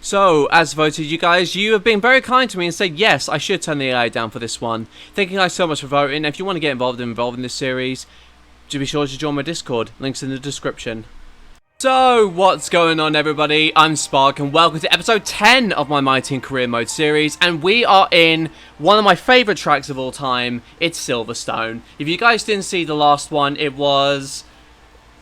So, as voted, you have been very kind to me and said, yes, I should turn the AI down for this one. Thank you guys so much for voting. If you want to get involved in this series, do be sure to join my Discord. Links in the description. So, what's going on, everybody? I'm Spark, and welcome to episode 10 of my myteam career mode series. And we are in one of my favourite tracks of all time. It's Silverstone. If you guys didn't see the last one, it was,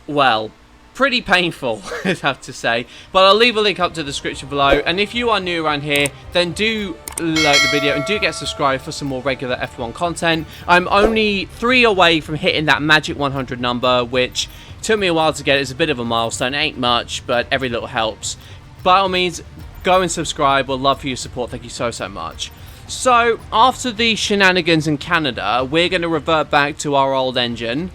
well, pretty painful, I'd have to say. But I'll leave a link up to the description below. And if you are new around here, then do like the video and do get subscribed for some more regular F1 content. I'm only 3 away from hitting that magic 100 number, which took me a while to get. It's a bit of a milestone. It ain't much, but every little helps. By all means, go and subscribe. We'll love for your support. Thank you so much. So, after the shenanigans in Canada, we're going to revert back to our old engine.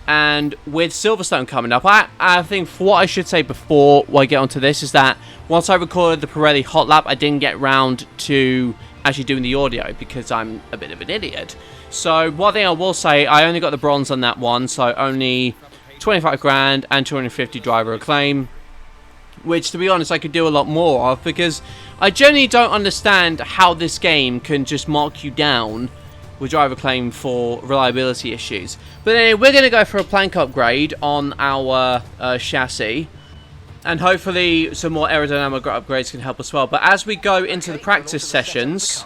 And with Silverstone coming up, I think what I should say before I get onto this is that once I recorded the Pirelli hot lap, I didn't get round to actually doing the audio because I'm a bit of an idiot. So one thing I will say, I only got the bronze on that one, so only 25 grand and 250 driver acclaim, which to be honest I could do a lot more of, because I genuinely don't understand how this game can just mark you down with driver claim for reliability issues. But anyway, we're going to go for a plank upgrade on our chassis, and hopefully some more aerodynamic upgrades can help as well. But as we go into the practice sessions,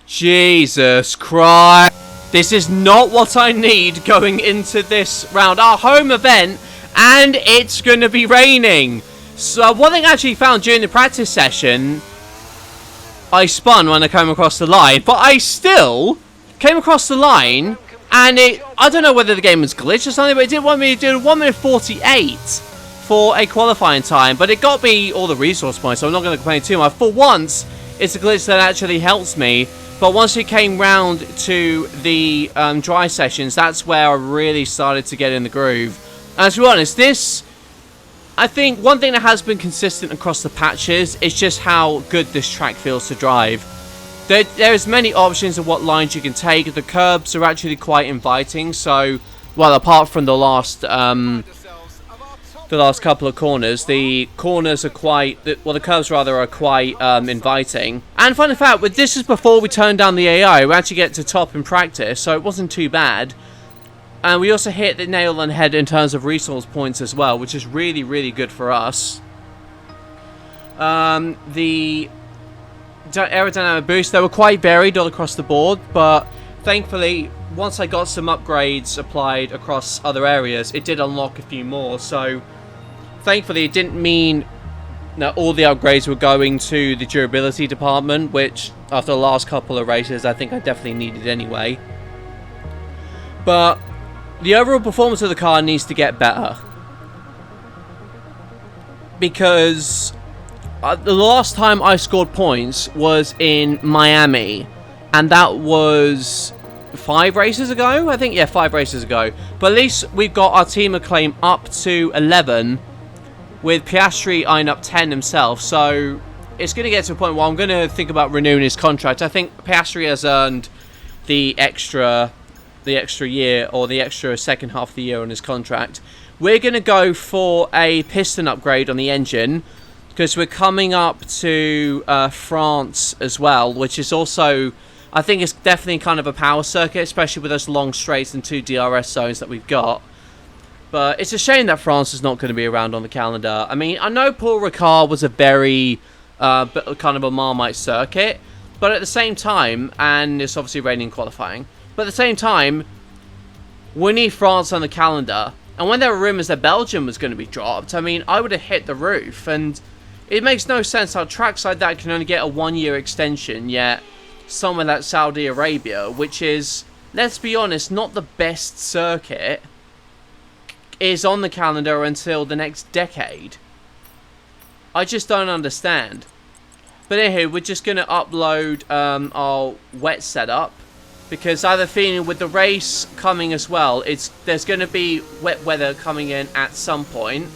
Jesus Christ. This is not what I need going into this round. Our home event, and it's going to be raining. So one thing I actually found during the practice session, I spun when I came across the line, but I still came across the line, and I don't know whether the game was glitched or something, but it did want me to do 1 minute 48 for a qualifying time, but it got me all the resource points, so I'm not going to complain too much. For once, it's a glitch that actually helps me. But once we came round to the dry sessions, that's where I really started to get in the groove. And to be honest, I think one thing that has been consistent across the patches is just how good this track feels to drive. There's many options of what lines you can take. The curbs are actually quite inviting. So, well, apart from the last couple of corners, the corners are quite, well, the curves rather are quite inviting. And fun fact, this is before we turn down the AI. We actually get to top in practice, so it wasn't too bad. And we also hit the nail on the head in terms of resource points as well, which is really, really good for us. The aerodynamic boosts, they were quite varied all across the board, but thankfully, once I got some upgrades applied across other areas, it did unlock a few more. So thankfully, it didn't mean that all the upgrades were going to the durability department, which after the last couple of races, I think I definitely needed anyway. But the overall performance of the car needs to get better, because the last time I scored points was in Miami, and that was 5 races ago, I think. Yeah, 5 races ago. But at least we've got our team acclaim up to 11, with Piastri eyeing up 10 himself. So it's going to get to a point where I'm going to think about renewing his contract. I think Piastri has earned the extra year, or the extra second half of the year on his contract. We're going to go for a piston upgrade on the engine, because we're coming up to France as well, which is also, I think it's definitely kind of a power circuit, especially with those long straights and 2 DRS zones that we've got. But it's a shame that France is not going to be around on the calendar. I mean, I know Paul Ricard was a very kind of a Marmite circuit, but at the same time, and it's obviously raining qualifying, but at the same time, we need France on the calendar. And when there were rumours that Belgium was going to be dropped, I mean, I would have hit the roof. And it makes no sense how tracks like that can only get a 1-year extension, yet somewhere like Saudi Arabia, which is, let's be honest, not the best circuit, is on the calendar until the next decade. I just don't understand. But anyway, we're just going to upload our wet setup, because I have a feeling with the race coming as well, there's going to be wet weather coming in at some point.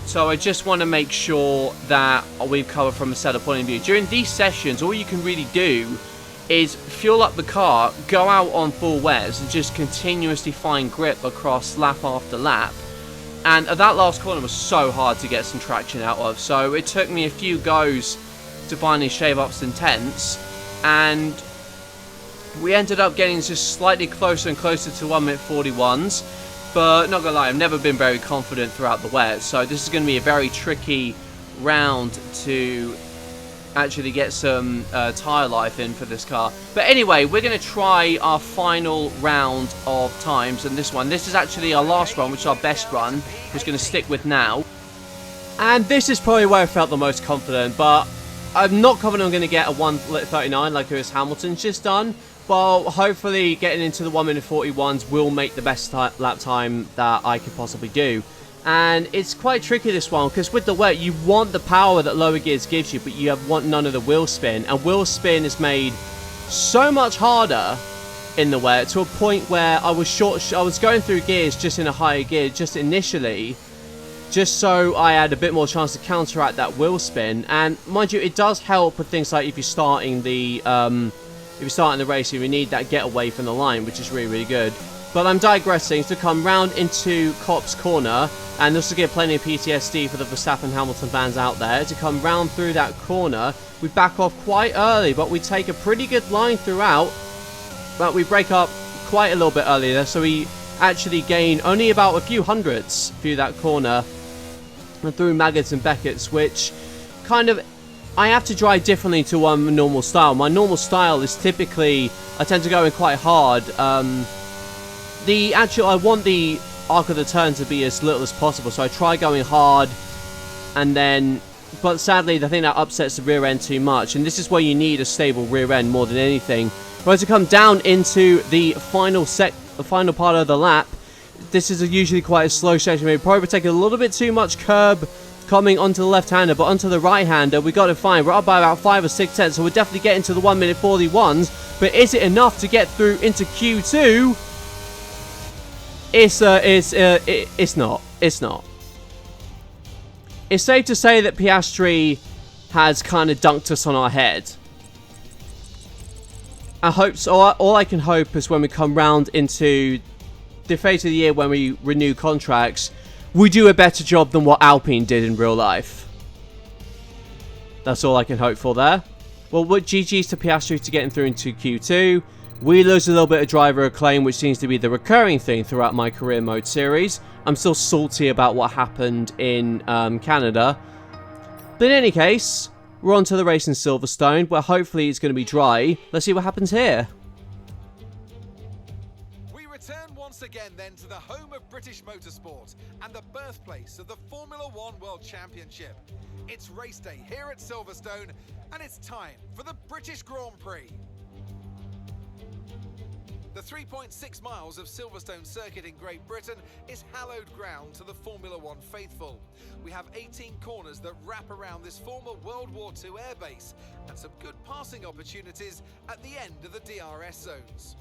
So I just want to make sure that we've covered from a setup point of view. During these sessions, all you can really do is fuel up the car, go out on full wets, and just continuously find grip across lap after lap. And that last corner was so hard to get some traction out of, so it took me a few goes to finally shave up some tenths, and we ended up getting just slightly closer and closer to 1 minute 41s. But not gonna lie, I've never been very confident throughout the wet, so this is going to be a very tricky round to actually get some tyre life in for this car. But anyway, we're going to try our final round of times, and this is actually our last run, which is our best run, which we're going to stick with now. And this is probably where I felt the most confident, but I'm not confident I'm going to get a 1:39 like Lewis Hamilton's just done. But hopefully getting into the 1 minute 41s will make the best lap time that I could possibly do. And it's quite tricky, this one, because with the wet you want the power that lower gears gives you, but you want none of the wheel spin. And wheel spin is made so much harder in the wet to a point where I was going through gears just in a higher gear just initially, just so I had a bit more chance to counteract that wheel spin. And mind you, it does help with things like if you're starting the race, you need that getaway from the line, which is really, really good. But I'm digressing to come round into Cop's corner, and this will give plenty of PTSD for the Verstappen Hamilton fans out there. To come round through that corner, we back off quite early, but we take a pretty good line throughout. But we break up quite a little bit earlier, so we actually gain only about a few hundredths through that corner and through Maggots and Beckett's, which kind of, I have to drive differently to my normal style. My normal style is typically, I tend to go in quite hard. I want the arc of the turn to be as little as possible, so I try going hard, and then, but sadly the thing that upsets the rear end too much, and this is where you need a stable rear end more than anything. But to come down into the final part of the lap, this is usually quite a slow section. We probably take a little bit too much curb coming onto the left-hander, but onto the right-hander we got it fine. We're up by about 5 or 6 tenths, so we're definitely getting to the 1 minute 41s. But is it enough to get through into Q2? It's not. It's not. It's safe to say that Piastri has kind of dunked us on our head. I hope so. All I can hope is when we come round into the phase of the year when we renew contracts, we do a better job than what Alpine did in real life. That's all I can hope for there. Well, GG's to Piastri to getting through into Q2. We lose a little bit of driver acclaim, which seems to be the recurring thing throughout my career mode series. I'm still salty about what happened in Canada. But in any case, we're on to the race in Silverstone, where hopefully it's going to be dry. Let's see what happens here. Once again then to the home of British motorsport and the birthplace of the Formula One World Championship. It's race day here at Silverstone, and it's time for the British Grand Prix. The 3.6 miles of Silverstone circuit in Great Britain is hallowed ground to the Formula One faithful. We have 18 corners that wrap around this former World War II airbase, and some good passing opportunities at the end of the DRS zones.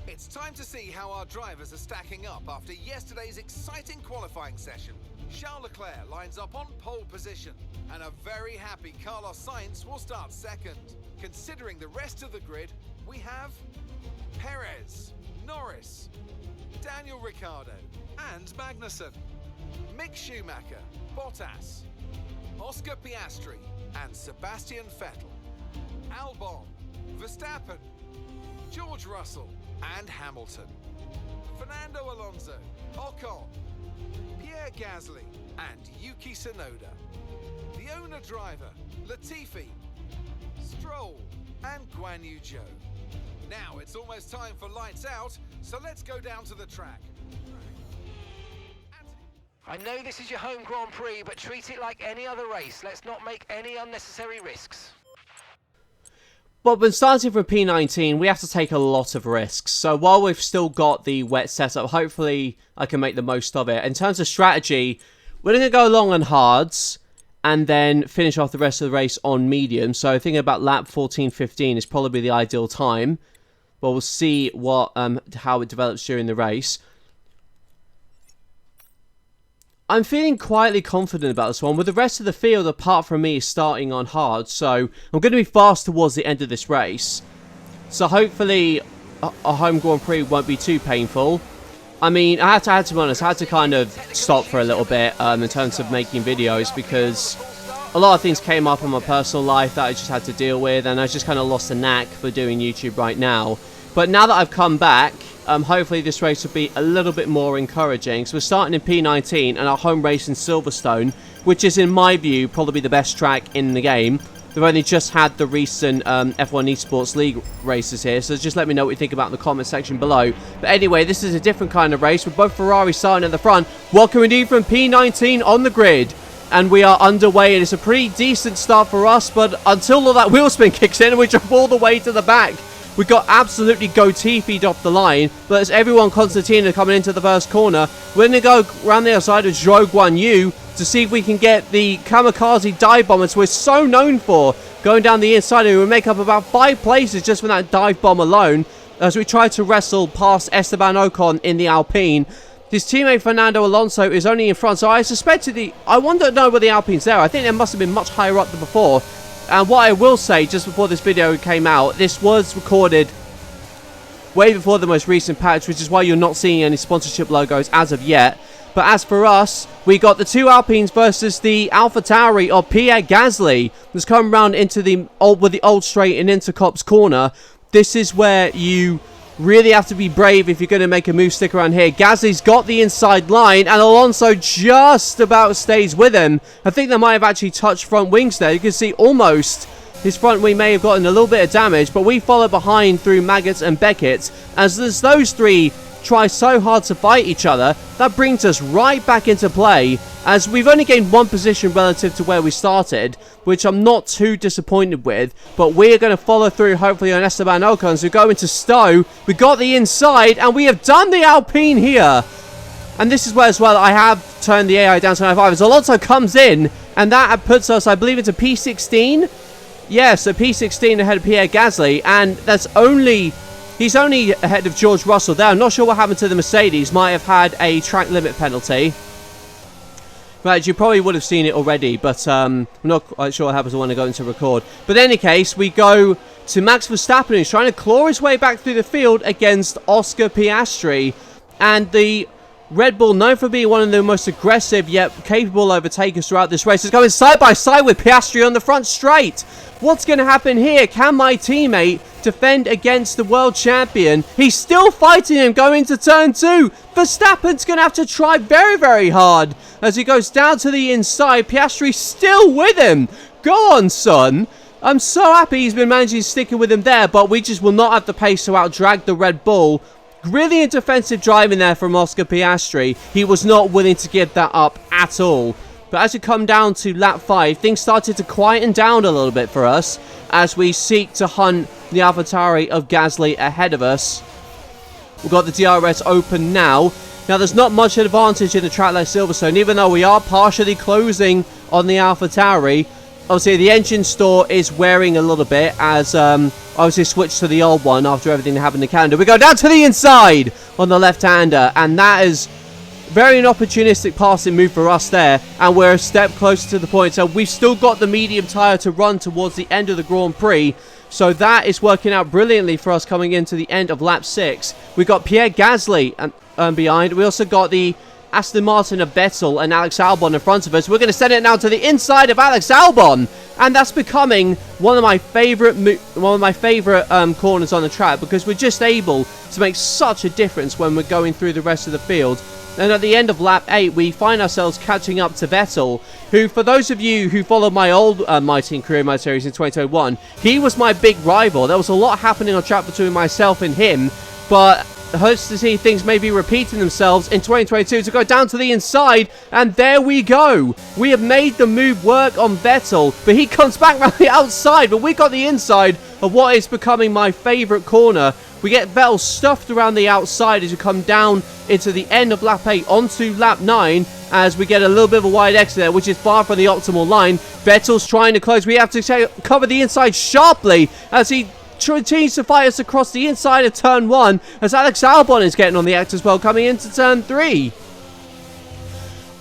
It's time to see how our drivers are stacking up after yesterday's exciting qualifying session. Charles Leclerc lines up on pole position, and a very happy Carlos Sainz will start second. Considering the rest of the grid, we have Perez, Norris, Daniel Ricciardo, and Magnussen, Mick Schumacher, Bottas, Oscar Piastri, and Sebastian Vettel, Albon, Verstappen, George Russell, and Hamilton, Fernando Alonso, Ocon, Pierre Gasly, and Yuki Tsunoda, the owner driver, Latifi, Stroll, and Guan Yu Zhou. Now it's almost time for lights out, so let's go down to the track. I know this is your home Grand Prix, but treat it like any other race. Let's not make any unnecessary risks. But when starting from P19, we have to take a lot of risks. So while we've still got the wet setup, hopefully I can make the most of it. In terms of strategy, we're going to go long on hards and then finish off the rest of the race on medium. So thinking about lap 14-15 is probably the ideal time. But we'll see what how it develops during the race. I'm feeling quietly confident about this one, with the rest of the field apart from me starting on hard, so I'm going to be fast towards the end of this race. So hopefully a home Grand Prix won't be too painful. I mean, I had to be honest, I had to kind of stop for a little bit in terms of making videos, because a lot of things came up in my personal life that I just had to deal with, and I just kind of lost the knack for doing YouTube right now. But now that I've come back, hopefully this race will be a little bit more encouraging. So we're starting in P19 and our home race in Silverstone, which is in my view probably the best track in the game. They've only just had the recent F1 Esports League races here, so just let me know what you think about in the comment section below. But anyway, this is a different kind of race with both Ferraris starting at the front. Welcome indeed from P19 on the grid. And we are underway, and it's a pretty decent start for us, but until all that wheel spin kicks in and we jump all the way to the back, we got absolutely goatee-feed off the line. But as everyone, Constantina coming into the first corner, we're going to go around the outside of Zhou Guan Yu to see if we can get the kamikaze dive bombers we're so known for going down the inside, and we make up about 5 places just from that dive bomb alone as we try to wrestle past Esteban Ocon in the Alpine. His teammate Fernando Alonso is only in front, so I suspected I wanted to know where the Alpine's there. I think they must have been much higher up than before. And what I will say, just before this video came out, this was recorded way before the most recent patch, which is why you're not seeing any sponsorship logos as of yet. But as for us, we got the 2 Alpines versus the AlphaTauri of Pierre Gasly. That's come around into the old straight in Intercop's corner. This is where you really have to be brave if you're going to make a move stick around here. Gasly's got the inside line, and Alonso just about stays with him. I think they might have actually touched front wings there. You can see almost his front wing may have gotten a little bit of damage, but we follow behind through Maggots and Beckett. As those 3 try so hard to fight each other, that brings us right back into play, as we've only gained 1 position relative to where we started, which I'm not too disappointed with. But we're going to follow through hopefully on Esteban Ocon. So we go into Stowe, we got the inside, and we have done the Alpine here. And this is where as well I have turned the AI down to 95 as Alonso comes in, and that puts us, I believe, into P16. Yeah, so P16 ahead of Pierre Gasly, and he's only ahead of George Russell there. I'm not sure what happened to the Mercedes. Might have had a track limit penalty. Right, you probably would have seen it already, but I'm not quite sure what happens when I go into record. But in any case, we go to Max Verstappen, who's trying to claw his way back through the field against Oscar Piastri. And the Red Bull, known for being one of the most aggressive yet capable overtakers throughout this race, is going side by side with Piastri on the front straight. What's going to happen here? Can my teammate defend against the world champion? He's still fighting him going into turn 2. Verstappen's going to have to try very, very hard as he goes down to the inside. Piastri still with him. Go on, son. I'm so happy he's been managing to stick with him there, but we just will not have the pace to out-drag the Red Bull. Brilliant defensive driving there from Oscar Piastri. He was not willing to give that up at all. But as we come down to lap 5, things started to quieten down a little bit for us as we seek to hunt the AlphaTauri of Gasly ahead of us. We've got the DRS open now. Now, there's not much advantage in the track like Silverstone, even though we are partially closing on the AlphaTauri. Obviously, the engine store is wearing a little bit as obviously switched to the old one after everything that happened in Canada. We go down to the inside on the left-hander, and that is very an opportunistic passing move for us there, and we're a step closer to the point. So we've still got the medium tyre to run towards the end of the Grand Prix. So that is working out brilliantly for us coming into the end of lap 6. We've got Pierre Gasly behind. We also got the Aston Martin of Vettel and Alex Albon in front of us. We're going to send it now to the inside of Alex Albon, and that's becoming one of my favorite corners on the track, because we're just able to make such a difference when we're going through the rest of the field. And at the end of lap 8, we find ourselves catching up to Vettel, who, for those of you who followed my old myteam career mode series in 2021, he was my big rival. There was a lot happening on track between myself and him, but hopes to see things maybe repeating themselves in 2022 to go down to the inside, and there we go. We have made the move work on Vettel, but he comes back around the outside, but we got the inside of what is becoming my favourite corner. We get Vettel stuffed around the outside as we come down into the end of lap 8 onto lap 9 as we get a little bit of a wide exit there, which is far from the optimal line. Vettel's trying to close. We have to cover the inside sharply as he continues to fight us across the inside of turn 1 as Alex Albon is getting on the act as well coming into turn 3.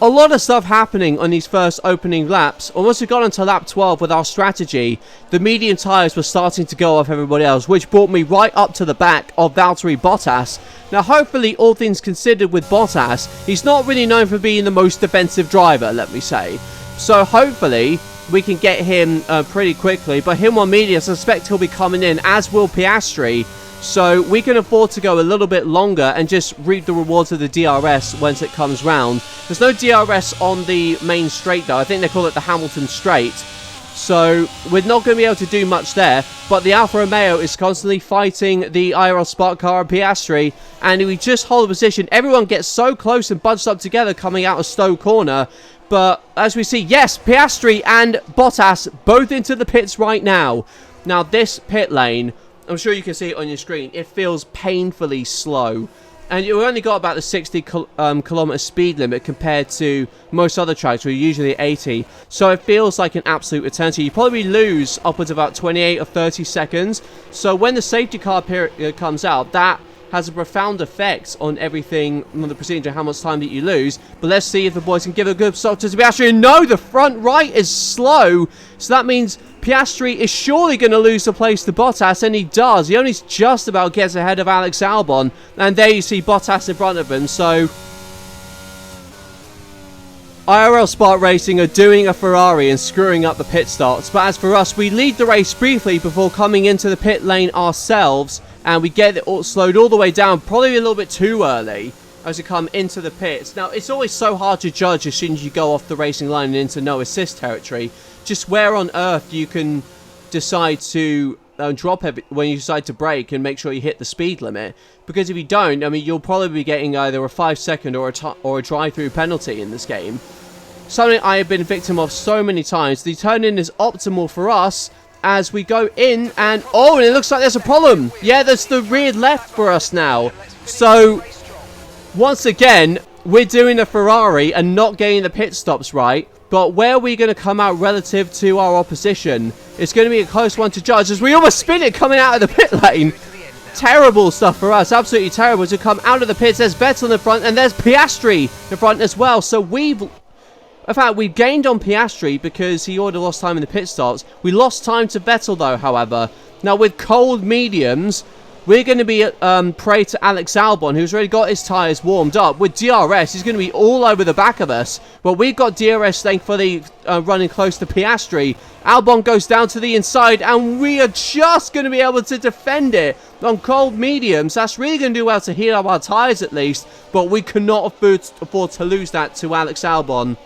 a lot of stuff happening on these first opening laps. And once we got onto lap 12 with our strategy, the medium tyres were starting to go off everybody else, which brought me right up to the back of Valtteri Bottas. Now, hopefully, all things considered with Bottas, he's not really known for being the most defensive driver, let me say. So, hopefully, we can get him pretty quickly. But him on media, I suspect he'll be coming in, as will Piastri. So we can afford to go a little bit longer and just reap the rewards of the DRS once it comes round. There's no DRS on the main straight though. I think they call it the Hamilton straight. So we're not going to be able to do much there. But the Alfa Romeo is constantly fighting the IRL Spark car and Piastri. And we just hold a position. Everyone gets so close and bunched up together coming out of Stowe Corner. But as we see, yes, Piastri and Bottas both into the pits right now. Now this pit lane, I'm sure you can see it on your screen, it feels painfully slow. And you only got about the 60 kilometer speed limit compared to most other tracks where you're usually 80. So it feels like an absolute eternity. You probably lose upwards of about 28 or 30 seconds. So when the safety car period comes out, that has a profound effect on everything, on the procedure, how much time that you lose. But let's see if the boys can give a good stop to Piastri. No, the front right is slow. So that means Piastri is surely going to lose the place to Bottas, and he does. He only just about gets ahead of Alex Albon. And there you see Bottas in front of him. So IRL Spark Racing are doing a Ferrari and screwing up the pit stops. But as for us, we lead the race briefly before coming into the pit lane ourselves. And we get it all slowed all the way down, probably a little bit too early as we come into the pits. Now, it's always so hard to judge as soon as you go off the racing line and into no assist territory. Just where on earth you can decide to drop when you decide to brake and make sure you hit the speed limit. Because if you don't, I mean, you'll probably be getting either a 5-second or a drive-through penalty in this game. Something I have been victim of so many times. The turn-in is optimal for us as we go in, and oh, and it looks like there's a problem. Yeah, there's the rear left for us now. So once again, we're doing a Ferrari and not getting the pit stops right. But where are we going to come out relative to our opposition? It's going to be a close one to judge as we almost spin it coming out of the pit lane. Terrible stuff for us, absolutely terrible to come out of the pits. There's Vettel in the front and there's Piastri in front as well. So in fact, we gained on Piastri because he already lost time in the pit stops. We lost time to Vettel though, however. Now with cold mediums, we're going to be prey to Alex Albon, who's already got his tyres warmed up. With DRS, he's going to be all over the back of us. But we've got DRS thankfully running close to Piastri. Albon goes down to the inside, and we are just going to be able to defend it on cold mediums. That's really going to do well to heat up our tyres at least. But we cannot afford to lose that to Alex Albon,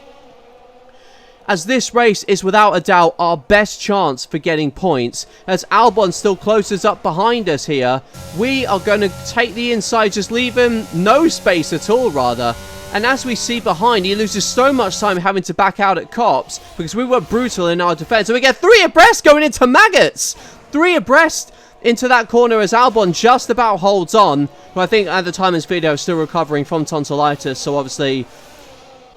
as this race is without a doubt our best chance for getting points. As Albon still closes up behind us here, we are going to take the inside, just leave him no space at all rather. And as we see behind, he loses so much time having to back out at cops because we were brutal in our defense. And we get 3 abreast going into Maggots. 3 abreast into that corner as Albon just about holds on. But I think at the time of this video, still recovering from tonsillitis, so obviously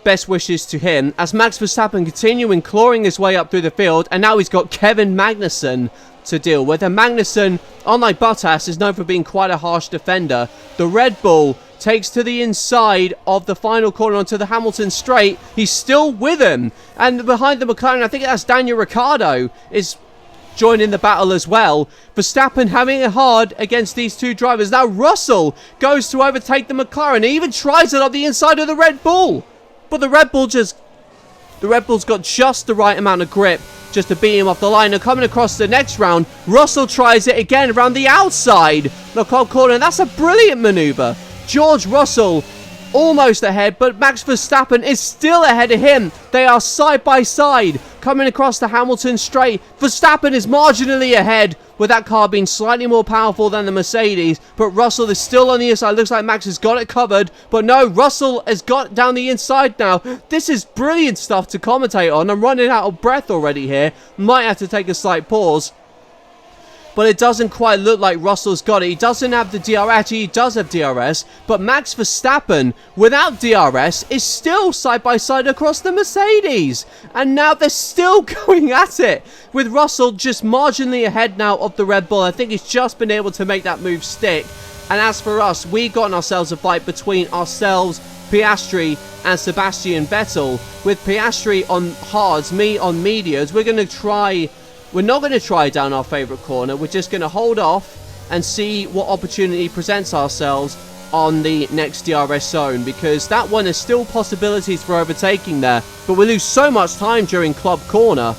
best wishes to him, as Max Verstappen continuing clawing his way up through the field, and now he's got Kevin Magnussen to deal with. And Magnussen, unlike Bottas, is known for being quite a harsh defender. The Red Bull takes to the inside of the final corner onto the Hamilton straight. He's still with him, and behind the McLaren, I think that's Daniel Ricciardo, is joining the battle as well. Verstappen having it hard against these two drivers. Now Russell goes to overtake the McLaren. He even tries it up the inside of the Red Bull. But the Red Bull's got just the right amount of grip just to beat him off the line. And coming across the next round, Russell tries it again around the outside. The cold corner, and that's a brilliant maneuver. George Russell almost ahead, but Max Verstappen is still ahead of him. They are side by side coming across the Hamilton straight. Verstappen is marginally ahead, with that car being slightly more powerful than the Mercedes, but Russell is still on the inside. Looks like Max has got it covered, but no, Russell has got down the inside now. This is brilliant stuff to commentate on. I'm running out of breath already here. Might have to take a slight pause. But it doesn't quite look like Russell's got it. He doesn't have the DRS. Actually, he does have DRS. But Max Verstappen, without DRS, is still side by side across the Mercedes. And now they're still going at it, with Russell just marginally ahead now of the Red Bull. I think he's just been able to make that move stick. And as for us, we've gotten ourselves a fight between ourselves Piastri and Sebastian Vettel. With Piastri on hards, me on medias, we're not going to try down our favourite corner. We're just going to hold off and see what opportunity presents ourselves on the next DRS zone, because that one is still possibilities for overtaking there, but we lose so much time during club corner.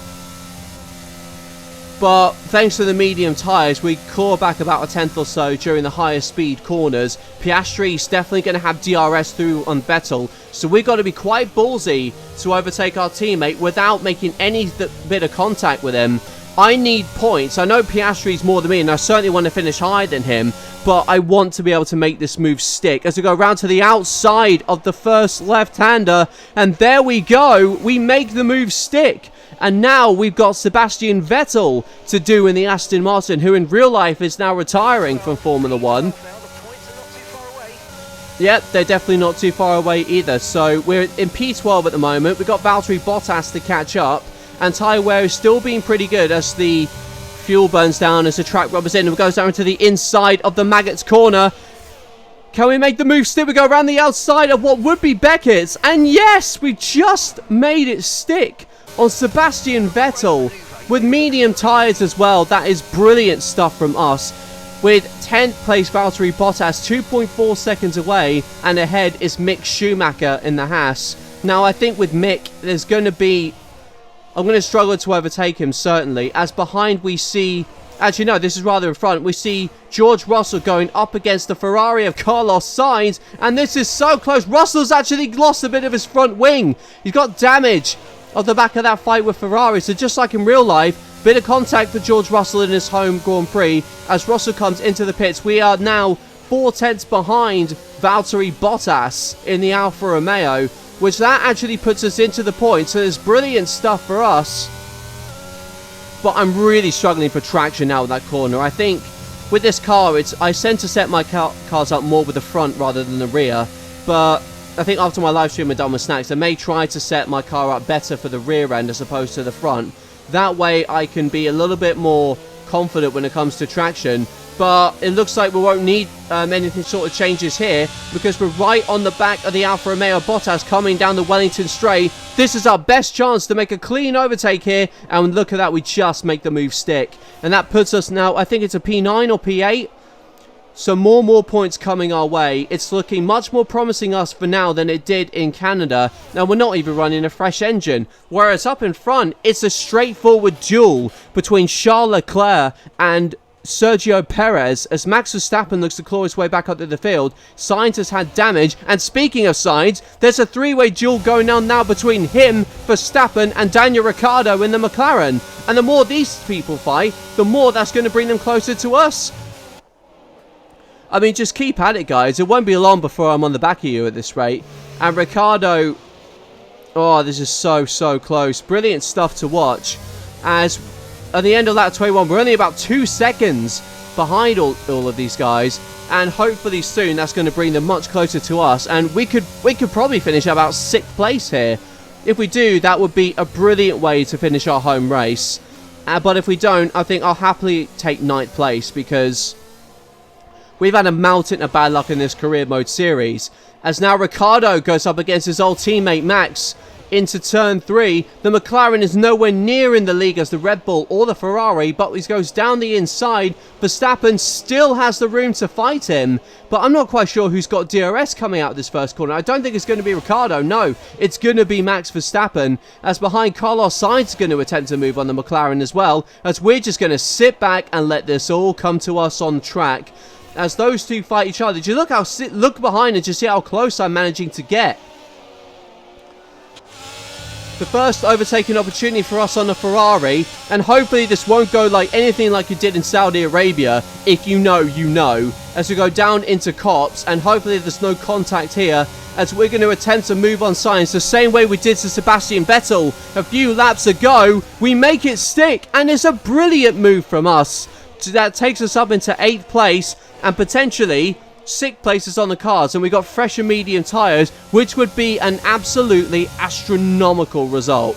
But thanks to the medium tyres, we claw back about a tenth or so during the higher speed corners. Piastri is definitely going to have DRS through on Vettel, so we've got to be quite ballsy to overtake our teammate without making any bit of contact with him. I need points. I know Piastri's more than me, and I certainly want to finish higher than him, but I want to be able to make this move stick as we go around to the outside of the first left-hander, and there we go. We make the move stick. And now we've got Sebastian Vettel to do in the Aston Martin, who in real life is now retiring from Formula 1. Yep, they're definitely not too far away either. So we're in P12 at the moment. We've got Valtteri Bottas to catch up. And tyre wear is still being pretty good as the fuel burns down, as the track rubbers in. And goes down to the inside of the Maggots corner. Can we make the move stick? We go around the outside of what would be Beckett's. And yes, we just made it stick on Sebastian Vettel with medium tyres as well. That is brilliant stuff from us. With 10th place Valtteri Bottas 2.4 seconds away, and ahead is Mick Schumacher in the Haas. Now I think with Mick there's going to be, I'm going to struggle to overtake him certainly, as behind we see, actually no, this is rather in front, we see George Russell going up against the Ferrari of Carlos Sainz, and this is so close. Russell's actually lost a bit of his front wing. He's got damage of the back of that fight with Ferrari. So just like in real life, bit of contact for George Russell in his home Grand Prix. As Russell comes into the pits, we are now 4 tenths behind Valtteri Bottas in the Alfa Romeo, which that actually puts us into the points. So there's brilliant stuff for us. But I'm really struggling for traction now with that corner. I think with this car, I tend to set my cars up more with the front rather than the rear. But I think after my live stream with Done with Snacks, I may try to set my car up better for the rear end as opposed to the front. That way I can be a little bit more confident when it comes to traction. But it looks like we won't need anything sort of changes here, because we're right on the back of the Alfa Romeo. Bottas coming down the Wellington straight. This is our best chance to make a clean overtake here, and look at that, we just make the move stick. And that puts us now, I think it's a P9 or P8. So more points coming our way. It's looking much more promising us for now than it did in Canada. Now we're not even running a fresh engine. Whereas up in front, it's a straightforward duel between Charles Leclerc and Sergio Perez, as Max Verstappen looks to claw his way back up to the field. Sainz has had damage, and speaking of Sainz, there's a three-way duel going on now between him, Verstappen, and Daniel Ricciardo in the McLaren. And the more these people fight, the more that's going to bring them closer to us. I mean, just keep at it, guys. It won't be long before I'm on the back of you at this rate. And Ricciardo, oh, this is so close. Brilliant stuff to watch. As at the end of lap 21, we're only about 2 seconds behind all of these guys. And hopefully soon that's going to bring them much closer to us. And we could probably finish about 6th place here. If we do, that would be a brilliant way to finish our home race. But if we don't, I think I'll happily take 9th place, because we've had a mountain of bad luck in this career mode series. As now Ricciardo goes up against his old teammate Max into turn 3. The McLaren is nowhere near in the league as the Red Bull or the Ferrari, but he goes down the inside. Verstappen still has the room to fight him, but I'm not quite sure who's got DRS coming out of this first corner. I don't think it's going to be Ricciardo. No, it's going to be Max Verstappen, as behind Carlos Sainz is going to attempt to move on the McLaren as well, as we're just going to sit back and let this all come to us on track. As those two fight each other, did you look behind and just see how close I'm managing to get? The first overtaking opportunity for us on the Ferrari, and hopefully this won't go like anything like it did in Saudi Arabia. If you know, you know. As we go down into Cops, and hopefully there's no contact here, as we're going to attempt to move on Sainz the same way we did to Sebastian Vettel a few laps ago. We make it stick, and it's a brilliant move from us. That takes us up into 8th place, and potentially 6 places on the cards, and we got fresh and medium tyres, which would be an absolutely astronomical result.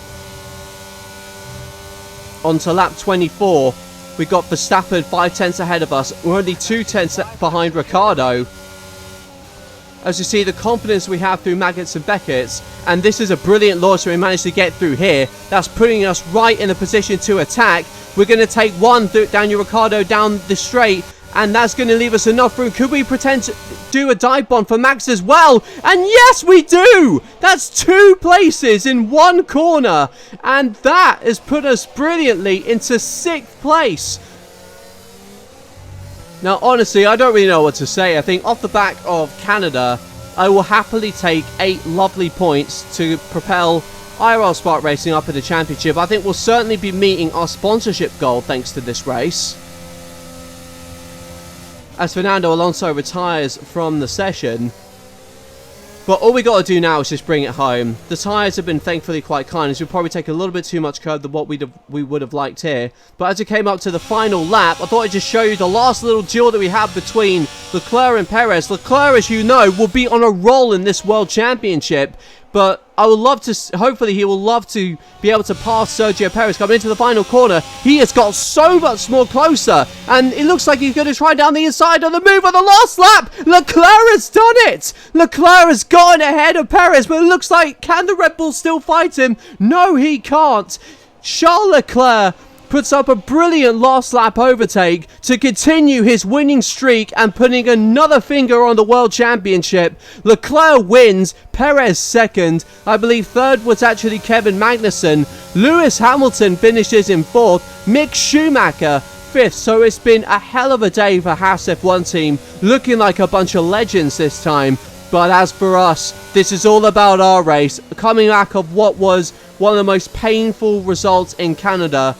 On to lap 24, we got Verstappen 5 tenths ahead of us. We're only 2 tenths behind Ricciardo. as you see the confidence we have through Maggots and Beckett's, and this is a brilliant launch we managed to get through here. That's putting us right in a position to attack. We're going to take one Daniel Ricciardo down the straight, and that's going to leave us enough room. Could we pretend to do a dive bomb for Max as well? And yes, we do! That's 2 places in 1 corner. And that has put us brilliantly into 6th place. Now, honestly, I don't really know what to say. I think off the back of Canada, I will happily take 8 lovely points to propel IRL Spark Racing up in the championship. I think we'll certainly be meeting our sponsorship goal thanks to this race. As Fernando Alonso retires from the session. But all we got to do now is just bring it home. The tyres have been thankfully quite kind, as we probably take a little bit too much curb than what we would have liked here. But as it came up to the final lap, I thought I'd just show you the last little duel that we have between Leclerc and Perez. Leclerc, as you know, will be on a roll in this World Championship. But I would love to, hopefully he will love to be able to pass Sergio Perez coming into the final corner. He has got so much more closer, and it looks like he's going to try down the inside on the move on the last lap. Leclerc has done it. Leclerc has gone ahead of Perez, but it looks like, can the Red Bull still fight him? No, he can't. Charles Leclerc puts up a brilliant last lap overtake to continue his winning streak and putting another finger on the World Championship. Leclerc wins, Perez second. I believe third was actually Kevin Magnussen. Lewis Hamilton finishes in 4th. Mick Schumacher 5th. So it's been a hell of a day for Haas F1 team, looking like a bunch of legends this time. But as for us, this is all about our race. Coming back of what was one of the most painful results in Canada,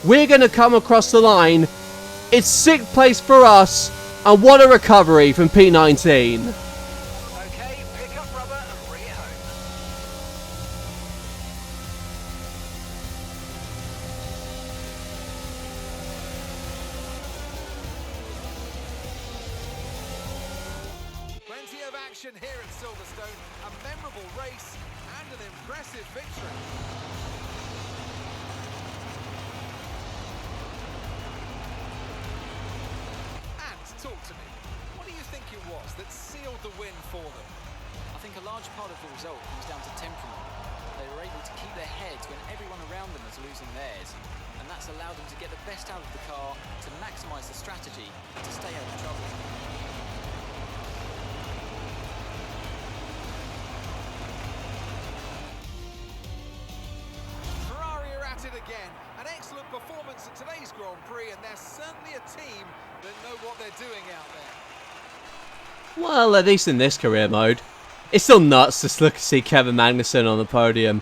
we're going to come across the line. It's 6th place for us, and what a recovery from P19. Okay, pick up rubber and bring it home. Plenty of action here at Silverstone, a memorable race and an impressive victory. Talk to me. What do you think it was that sealed the win for them? I think a large part of the result comes down to temperament. They were able to keep their heads when everyone around them was losing theirs, and that's allowed them to get the best out of the car, to maximise the strategy, and to stay out of trouble. Ferrari are at it again. An excellent performance at today's Grand Prix, and they're certainly a team that know what they're doing out there. Well, at least in this career mode. It's still nuts to see Kevin Magnussen on the podium.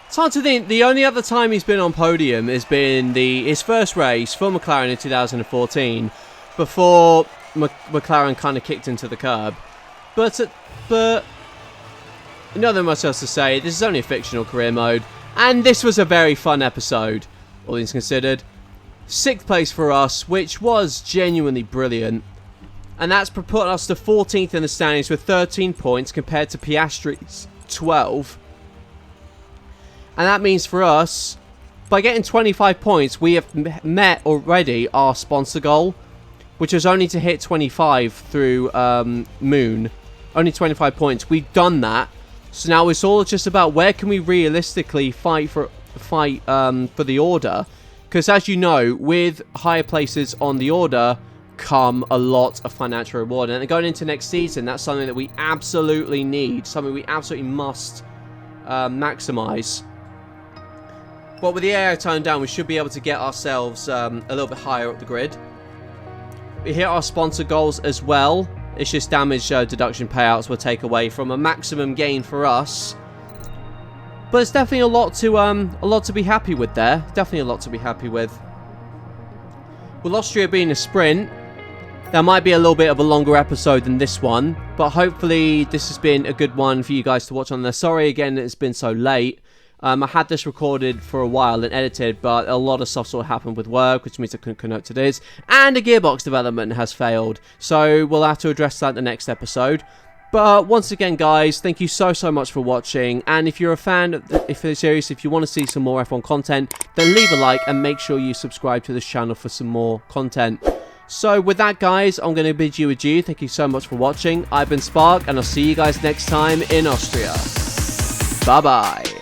It's hard to think, the only other time he's been on podium has been his first race for McLaren in 2014, before McLaren kind of kicked into the curb. But nothing much else to say. This is only a fictional career mode, and this was a very fun episode, all things considered. 6th place for us, which was genuinely brilliant. And that's put us to 14th in the standings with 13 points compared to Piastri's 12. And that means for us, by getting 25 points, we have met already our sponsor goal, which was only to hit 25 through Moon. Only 25 points. We've done that. So now it's all just about where can we realistically fight for the order. Because as you know, with higher places on the order come a lot of financial reward. And going into next season, that's something that we absolutely need. Something we absolutely must maximise. But with the air toned down, we should be able to get ourselves a little bit higher up the grid. We hit our sponsor goals as well. It's just damage deduction payouts will take away from a maximum gain for us. But it's definitely a lot to be happy with there. Definitely a lot to be happy with. With Austria being a sprint, that might be a little bit of a longer episode than this one. But hopefully this has been a good one for you guys to watch on there. Sorry again that it's been so late. I had this recorded for a while and edited, but a lot of stuff sort of happened with work, which means I couldn't connect to this. And the gearbox development has failed. So we'll have to address that in the next episode. But once again, guys, thank you so much for watching. And if you're a fan of the series, if you want to see some more F1 content, then leave a like and make sure you subscribe to this channel for some more content. So with that, guys, I'm going to bid you adieu. Thank you so much for watching. I've been Spark, and I'll see you guys next time in Austria. Bye bye.